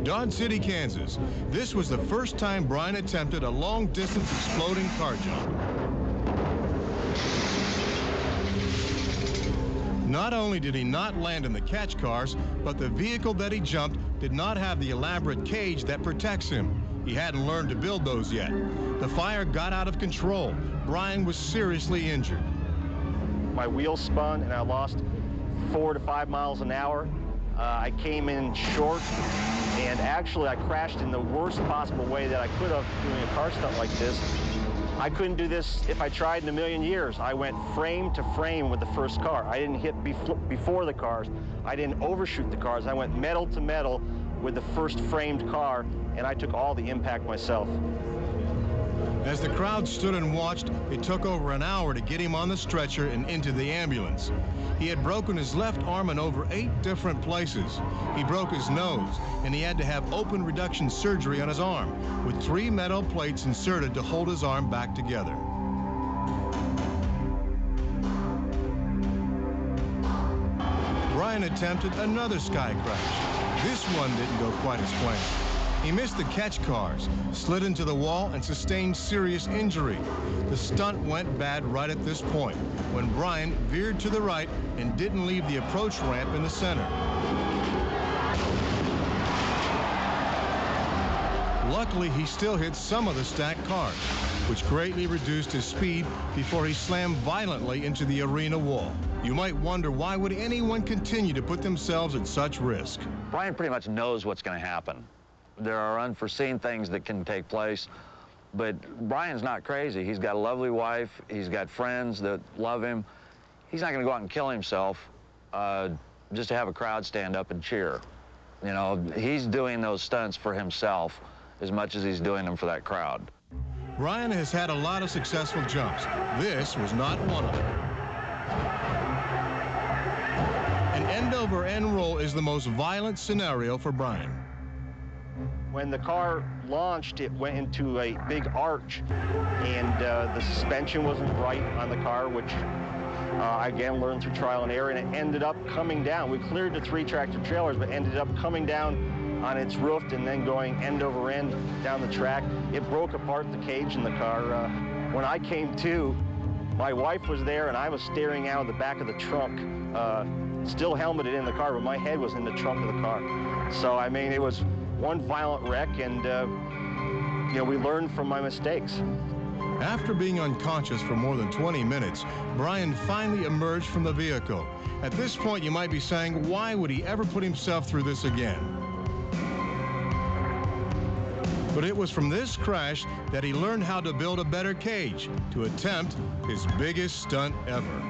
Dodge City, Kansas. This was the first time Brian attempted a long-distance exploding car jump. Not only did he not land in the catch cars, but the vehicle that he jumped did not have the elaborate cage that protects him. He hadn't learned to build those yet. The fire got out of control. Brian was seriously injured. My wheels spun and I lost 4 to 5 miles an hour. I came in short, and actually I crashed in the worst possible way that I could have doing a car stunt like this. I couldn't do this if I tried in a million years. I went frame to frame with the first car. I didn't hit before the cars. I didn't overshoot the cars. I went metal to metal with the first framed car, and I took all the impact myself. As the crowd stood and watched, it took over an hour to get him on the stretcher and into the ambulance. He had broken his left arm in over 8 different places. He broke his nose, and he had to have open reduction surgery on his arm, with 3 metal plates inserted to hold his arm back together. Brian attempted another sky crash. This one didn't go quite as planned. He missed the catch cars, slid into the wall, and sustained serious injury. The stunt went bad right at this point, when Brian veered to the right and didn't leave the approach ramp in the center. Luckily, he still hit some of the stacked cars, which greatly reduced his speed before he slammed violently into the arena wall. You might wonder, why would anyone continue to put themselves at such risk? Brian pretty much knows what's going to happen. There are unforeseen things that can take place, but Brian's not crazy. He's got a lovely wife. He's got friends that love him. He's not going to go out and kill himself just to have a crowd stand up and cheer. You know, he's doing those stunts for himself as much as he's doing them for that crowd. Brian has had a lot of successful jumps. This was not one of them. An end-over-end roll is the most violent scenario for Brian. When the car launched, it went into a big arch, and the suspension wasn't right on the car, which I again learned through trial and error, and it ended up coming down. We cleared the 3 tractor trailers, but ended up coming down on its roof and then going end over end down the track. It broke apart the cage in the car. When I came to, my wife was there, and I was staring out of the back of the trunk, still helmeted in the car, but my head was in the trunk of the car. So, I mean, it was one violent wreck, and you know, we learned from my mistakes. After being unconscious for more than 20 minutes, Brian finally emerged from the vehicle. At this point, you might be saying, why would he ever put himself through this again? But it was from this crash that he learned how to build a better cage to attempt his biggest stunt ever.